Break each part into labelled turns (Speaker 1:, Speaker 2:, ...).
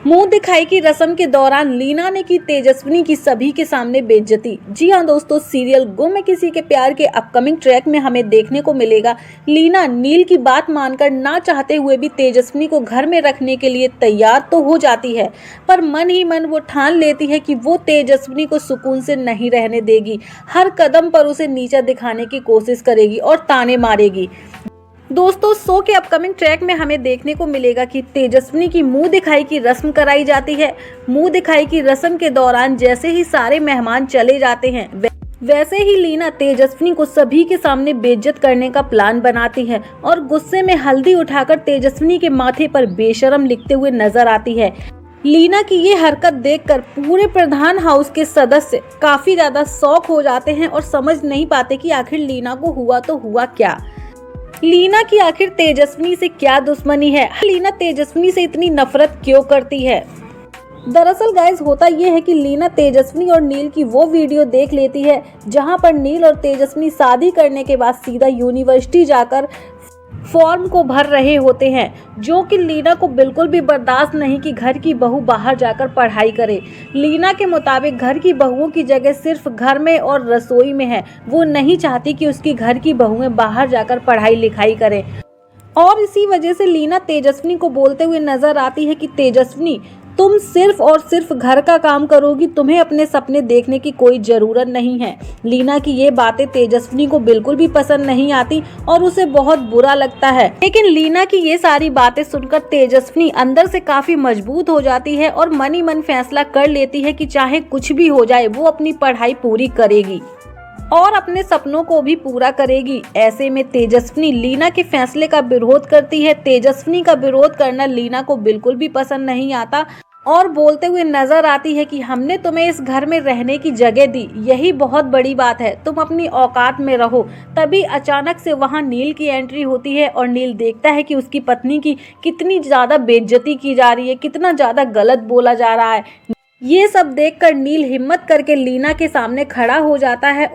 Speaker 1: मुंह दिखाई की रस्म के दौरान लीना ने की तेजस्विनी की सभी के सामने बेइज्जती। जी हां दोस्तों, सीरियल गुम है किसी के प्यार के अपकमिंग ट्रैक में हमें देखने को मिलेगा लीना नील की बात मानकर ना चाहते हुए भी तेजस्विनी को घर में रखने के लिए तैयार तो हो जाती है, पर मन ही मन वो ठान लेती है कि वो तेजस्विनी को सुकून से नहीं रहने देगी। हर कदम पर उसे नीचा दिखाने की कोशिश करेगी और ताने मारेगी। दोस्तों, शो के अपकमिंग ट्रैक में हमें देखने को मिलेगा कि तेजस्विनी की मुंह दिखाई की रस्म कराई जाती है। मुंह दिखाई की रस्म के दौरान जैसे ही सारे मेहमान चले जाते हैं, वैसे ही लीना तेजस्विनी को सभी के सामने बेइज्जत करने का प्लान बनाती है और गुस्से में हल्दी उठाकर तेजस्विनी के माथे पर बेशरम लिखते हुए नजर आती है। लीना की ये हरकत देखकर पूरे प्रधान हाउस के सदस्य काफी ज्यादा शॉक हो जाते हैं और समझ नहीं पाते कि आखिर लीना को हुआ तो हुआ क्या। लीना की आखिर तेजस्विनी से क्या दुश्मनी है? लीना तेजस्विनी से इतनी नफरत क्यों करती है? दरअसल गाइस, होता यह है कि लीना तेजस्विनी और नील की वो वीडियो देख लेती है जहां पर नील और तेजस्विनी शादी करने के बाद सीधा यूनिवर्सिटी जाकर फॉर्म को भर रहे होते हैं, जो कि लीना को बिल्कुल भी बर्दाश्त नहीं कि घर की बहू बाहर जाकर पढ़ाई करे। लीना के मुताबिक घर की बहुओं की जगह सिर्फ घर में और रसोई में है। वो नहीं चाहती कि उसकी घर की बहुएं बाहर जाकर पढ़ाई लिखाई करें और इसी वजह से लीना तेजस्विनी को बोलते हुए नजर आती है कि तेजस्विनी, तुम सिर्फ और सिर्फ घर का काम करोगी, तुम्हें अपने सपने देखने की कोई जरूरत नहीं है। लीना की ये बातें तेजस्विनी को बिल्कुल भी पसंद नहीं आती और उसे बहुत बुरा लगता है। लेकिन लीना की ये सारी बातें सुनकर तेजस्विनी अंदर से काफी मजबूत हो जाती है और मन ही मन फैसला कर लेती है कि चाहे कुछ भी हो जाए वो अपनी पढ़ाई पूरी करेगी और अपने सपनों को भी पूरा करेगी। ऐसे में तेजस्विनी लीना के फैसले का विरोध करती है। तेजस्विनी का विरोध करना लीना को बिल्कुल भी पसंद नहीं आता और बोलते हुए नजर आती है कि हमने तुम्हें इस घर में रहने की जगह दी, यही बहुत बड़ी बात है, तुम अपनी औकात में रहो। तभी अचानक से वहां नील की एंट्री होती है और नील देखता है कि उसकी पत्नी की कितनी ज्यादा बेइज्जती की जा रही है, कितना ज्यादा गलत बोला जा रहा है। ये सब देखकर नील हिम्मत करके लीना के सामने खड़ा हो जाता है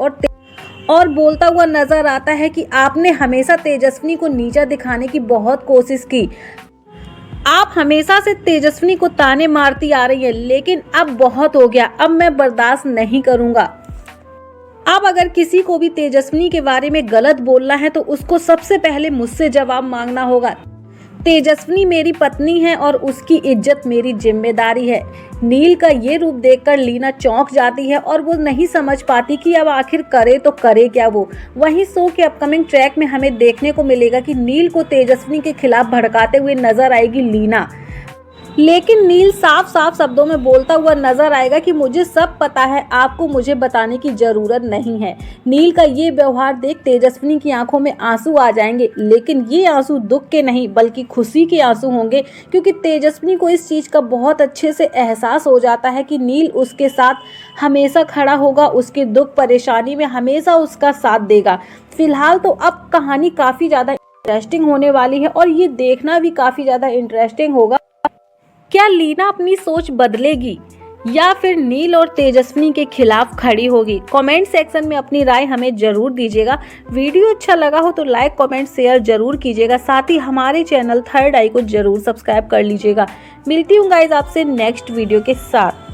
Speaker 1: और बोलता हुआ नजर आता है कि आपने हमेशा तेजस्विनी को नीचा दिखाने की बहुत कोशिश की, आप हमेशा से तेजस्विनी को ताने मारती आ रही है, लेकिन अब बहुत हो गया, अब मैं बर्दाश्त नहीं करूंगा। अब अगर किसी को भी तेजस्विनी के बारे में गलत बोलना है तो उसको सबसे पहले मुझसे जवाब मांगना होगा। तेजस्विनी मेरी पत्नी है और उसकी इज्जत मेरी जिम्मेदारी है। नील का ये रूप देखकर लीना चौंक जाती है और वो नहीं समझ पाती कि अब आखिर करे तो करे क्या वो। वहीं शो के अपकमिंग ट्रैक में हमें देखने को मिलेगा कि नील को तेजस्विनी के खिलाफ भड़काते हुए नजर आएगी लीना, लेकिन नील साफ साफ शब्दों में बोलता हुआ नजर आएगा कि मुझे सब पता है, आपको मुझे बताने की जरूरत नहीं है। नील का ये व्यवहार देख तेजस्विनी की आंखों में आंसू आ जाएंगे, लेकिन ये आंसू दुख के नहीं बल्कि खुशी के आंसू होंगे, क्योंकि तेजस्विनी को इस चीज का बहुत अच्छे से एहसास हो जाता है कि नील उसके साथ हमेशा खड़ा होगा, उसके दुख परेशानी में हमेशा उसका साथ देगा। फिलहाल तो अब कहानी काफी ज्यादा इंटरेस्टिंग होने वाली है और ये देखना भी काफी ज्यादा इंटरेस्टिंग होगा। क्या लीना अपनी सोच बदलेगी या फिर नील और तेजस्विनी के खिलाफ खड़ी होगी? कमेंट सेक्शन में अपनी राय हमें जरूर दीजिएगा। वीडियो अच्छा लगा हो तो लाइक कमेंट शेयर जरूर कीजिएगा। साथ ही हमारे चैनल थर्ड आई को जरूर सब्सक्राइब कर लीजिएगा। मिलती हूँ गाइज आपसे नेक्स्ट वीडियो के साथ।